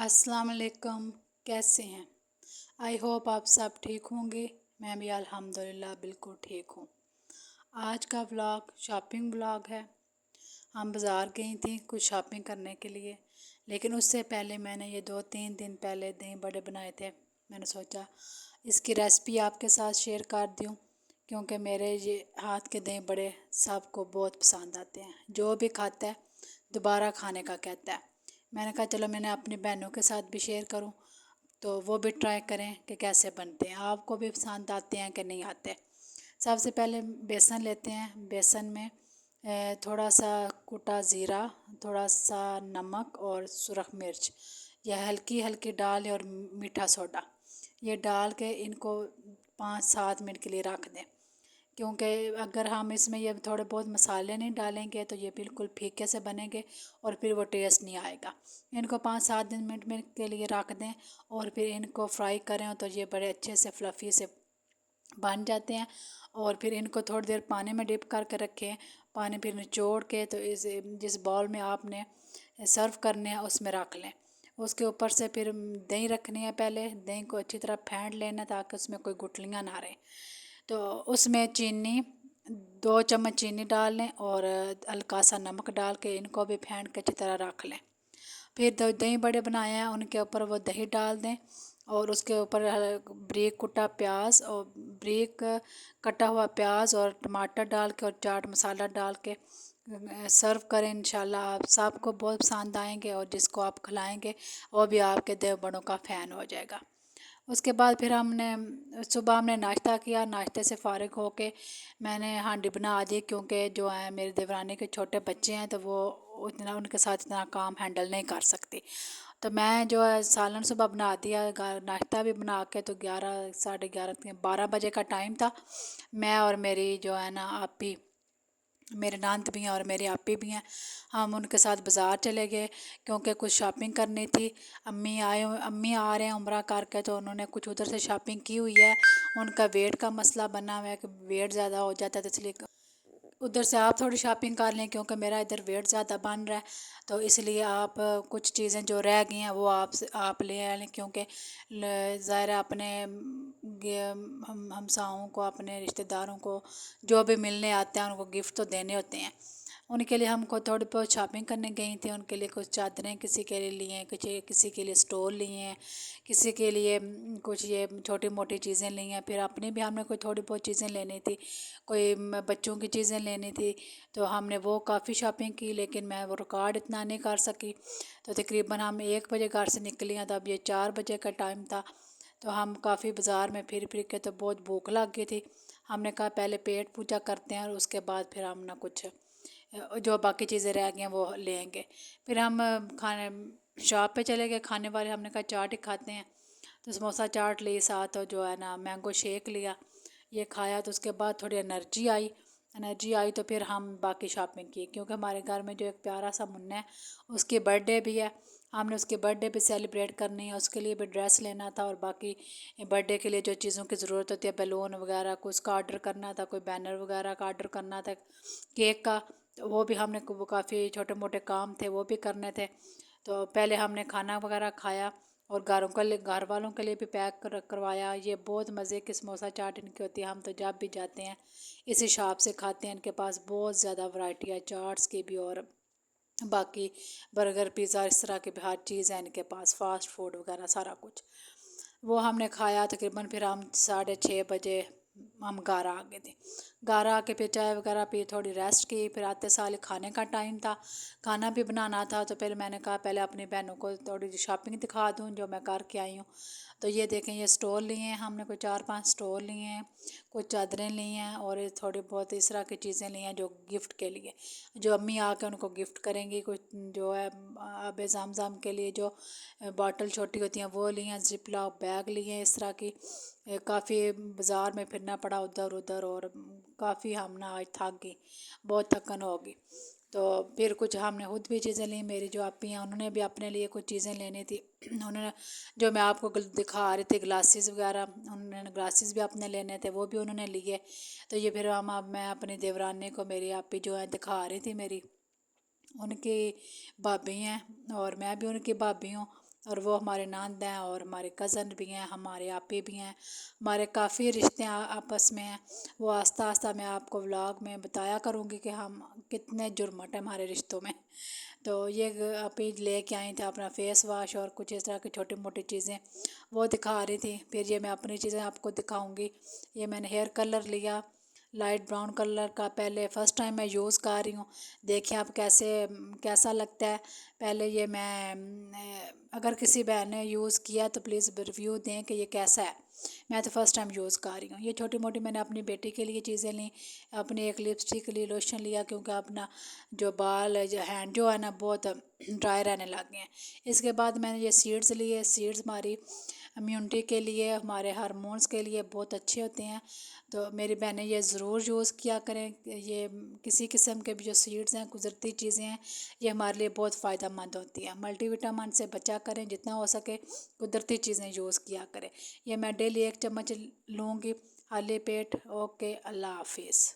अस्सलाम वालेकुम। कैसे हैं? आई होप आप सब ठीक होंगे। मैं भी अल्हम्दुलिल्लाह बिल्कुल ठीक हूँ। आज का व्लॉग शॉपिंग व्लॉग है। हम बाज़ार गई थी कुछ शॉपिंग करने के लिए, लेकिन उससे पहले मैंने ये 2-3 दिन पहले दही बड़े बनाए थे। मैंने सोचा इसकी रेसिपी आपके साथ शेयर कर दूँ, क्योंकि मेरे ये हाथ के दही बड़े सबको बहुत पसंद आते हैं। जो भी खाता है दोबारा खाने का कहता है। मैंने कहा चलो मैंने अपनी बहनों के साथ भी शेयर करूं, तो वो भी ट्राई करें कि कैसे बनते हैं, आपको भी पसंद आते हैं कि नहीं आते। सबसे पहले बेसन लेते हैं। बेसन में थोड़ा सा कुटा ज़ीरा, थोड़ा सा नमक और सुरख मिर्च, यह हल्की हल्की डाल और मीठा सोडा ये डाल के इनको 5-7 मिनट के लिए रख दें। क्योंकि अगर हम इसमें ये थोड़े बहुत मसाले नहीं डालेंगे तो ये बिल्कुल फीके से बनेंगे और फिर वो टेस्ट नहीं आएगा। इनको 5-7 मिनट में के लिए रख दें और फिर इनको फ्राई करें तो ये बड़े अच्छे से फ्लफ़ी से बन जाते हैं। और फिर इनको थोड़ी देर पानी में डिप करके रखें। पानी फिर निचोड़ के तो इस जिस बाउल में आपने सर्व करने हैं उसमें रख लें। उसके ऊपर से फिर दही रखनी है। पहले दही को अच्छी तरह फेंट लेना ताकि उसमें कोई गुठलियाँ ना रहें। तो उसमें चीनी 2 चम्मच चीनी डाल लें और हल्का सा नमक डाल के इनको भी फेंट के अच्छी तरह रख लें। फिर दही बड़े बनाए हैं उनके ऊपर वो दही डाल दें और उसके ऊपर बारीक कुटा प्याज और बारीक कटा हुआ प्याज और टमाटर डाल के और चाट मसाला डाल के सर्व करें। इंशाल्लाह आप सबको बहुत पसंद आएंगे और जिसको आप खिलाएंगे वो भी आपके देव बड़ों का फ़ैन हो जाएगा। उसके बाद फिर हमने नाश्ता किया। नाश्ते से फ़ारिग होके मैंने हांडी बना दी, क्योंकि जो है मेरे देवरानी के छोटे बच्चे हैं तो वो उतना उनके साथ इतना काम हैंडल नहीं कर सकती। तो मैं जो है सालन सुबह बना दिया, नाश्ता भी बना के। तो 11 11:30 12 बजे का टाइम था। मैं और मेरी जो है ना आपी, मेरे नंद भी हैं और मेरी आपी भी हैं, हम उनके साथ बाज़ार चले गए क्योंकि कुछ शॉपिंग करनी थी। अम्मी आ रहे हैं उम्रा करके, तो उन्होंने कुछ उधर से शॉपिंग की हुई है। उनका वेट का मसला बना हुआ है कि वेट ज़्यादा हो जाता है, तो इसलिए उधर से आप थोड़ी शॉपिंग कर लें, क्योंकि मेरा इधर वेट ज़्यादा बन रहा है। तो इसलिए आप कुछ चीज़ें जो रह गई हैं वो आप ले आएं, क्योंकि ज़ाहिर है अपने हम हमसाओं को, अपने रिश्तेदारों को जो भी मिलने आते हैं उनको गिफ्ट तो देने होते हैं। उनके लिए हमको थोड़ी बहुत शॉपिंग करने गई थी। उनके लिए कुछ चादरें किसी के लिए लिए हैं, कुछ किसी के लिए स्टोल लिए हैं, किसी के लिए कुछ ये छोटी मोटी चीज़ें ली हैं। फिर अपनी भी हमने कोई थोड़ी बहुत चीज़ें लेनी थी, कोई बच्चों की चीज़ें लेनी थी, तो हमने वो काफ़ी शॉपिंग की। लेकिन मैं वो रिकॉर्ड इतना नहीं कर सकी। तो तकरीबन हम 1 बजे घर से निकली हैं, तो अब ये 4 बजे का टाइम था। तो हम काफ़ी बाज़ार में फिर फिर के, तो बहुत भूख लग गई थी। हमने कहा पहले पेट पूजा करते हैं और उसके बाद फिर हम ना कुछ जो बाकी चीज़ें रह गई हैं वो लेंगे। फिर हम खाने शॉप पे चले गए खाने वाले। हमने कहा चाट ही खाते हैं, तो समोसा चाट ली, साथ जो है ना मैंगो शेक लिया, ये खाया। तो उसके बाद थोड़ी एनर्जी आई तो फिर हम बाकी शॉपिंग की, क्योंकि हमारे घर में जो एक प्यारा सा मुन्ना है उसकी बर्थडे भी है। हमने उसके बर्थडे भी सेलिब्रेट करनी है, उसके लिए भी ड्रेस लेना था और बाकी बर्थडे के लिए जो चीज़ों की ज़रूरत होती है, बैलून वगैरह को उसका ऑर्डर करना था, कोई बैनर वगैरह का ऑर्डर करना था, केक का, तो वो भी हमने वो काफ़ी छोटे मोटे काम थे वो भी करने थे। तो पहले हमने खाना वगैरह खाया और घर वालों के लिए भी पैक करवाया। ये बहुत मज़े की समोसा चाट इनकी होती है। हम तो जब भी जाते हैं इसी शॉप से खाते हैं। इनके पास बहुत ज़्यादा वैरायटी है चाट्स की भी, और बाकी बर्गर पिज़्ज़ा इस तरह की भी हर चीज़ है इनके पास, फास्ट फूड वगैरह सारा कुछ। वो हमने खाया। तकरीबन फिर हम 6:30 बजे हम घर आ गए थे। घर आके फिर चाय वगैरह पी, थोड़ी रेस्ट की। फिर आते साल खाने का टाइम था, खाना भी बनाना था। तो फिर मैंने कहा पहले अपनी बहनों को थोड़ी सी शॉपिंग दिखा दूँ जो मैं करके आई हूँ। तो ये देखें, ये स्टॉल लिए हैं हमने, कोई 4-5 स्टॉल लिए हैं, कुछ चादरें ली हैं और ये थोड़ी बहुत इस तरह की चीज़ें ली हैं जो गिफ्ट के लिए, जो अम्मी आके उनको गिफ्ट करेंगी। कुछ जो है आबे ज़ाम के लिए जो बॉटल छोटी होती हैं वो ली हैं, जिप लॉक बैग लिए हैं इस तरह की। काफ़ी बाज़ार में फिरना पड़ा उधर उधर, और काफ़ी हम ना आज थक गई, बहुत थकन होगी। तो फिर कुछ हमने खुद भी चीज़ें ली। मेरी जो आपी हैं उन्होंने भी अपने लिए कुछ चीज़ें लेनी थी। उन्होंने जो मैं आपको दिखा रही थी ग्लासेस वगैरह, उन्होंने ग्लासेस भी अपने लेने थे, वो भी उन्होंने लिए। तो ये फिर हम अब मैं अपनी देवरानी को, मेरी आपी जो है दिखा रही थी, मेरी उनकी भाभी हैं और मैं भी उनकी भाभी हूँ। और वो हमारे नंद हैं और हमारे कज़न भी हैं, हमारे आपे भी हैं, हमारे काफ़ी रिश्ते आपस में हैं। वो आस्ता आस्ता मैं आपको व्लॉग में बताया करूँगी कि हम कितने जुर्मट हैं हमारे रिश्तों में। तो ये आपे लेके आई थी अपना फेस वाश और कुछ इस तरह की छोटी मोटी चीज़ें वो दिखा रही थी। फिर ये मैं अपनी चीज़ें आपको दिखाऊंगी। ये मैंने हेयर कलर लिया लाइट ब्राउन कलर का, पहले फ़र्स्ट टाइम मैं यूज़ कर रही हूँ। देखिए आप कैसा लगता है। पहले ये मैं अगर किसी बहन ने यूज़ किया तो प्लीज़ रिव्यू दें कि ये कैसा है। मैं तो फ़र्स्ट टाइम यूज़ कर रही हूँ। ये छोटी मोटी मैंने अपनी बेटी के लिए चीज़ें ली, अपनी एक लिपस्टिक ली, लोशन लिया, क्योंकि अपना जो बाल जो हैंड जो है ना बहुत ड्राई रहने लग गए हैं। इसके बाद मैंने ये सीड्स लिए। सीड्स हमारी इम्यूनिटी के लिए, हमारे हार्मोन्स के लिए बहुत अच्छे होते हैं। तो मेरी बहनें ये ज़रूर यूज़ किया करें। ये किसी किस्म के भी जो सीड्स हैं, कुदरती चीज़ें हैं, ये हमारे लिए बहुत फ़ायदेमंद होती हैं। मल्टीविटामिन से बचा करें, जितना हो सके कुदरती चीज़ें यूज़ किया करें। ये मैं डेली 1 चम्मच लूँगी खाली पेट। ओके, अल्लाह हाफिज़।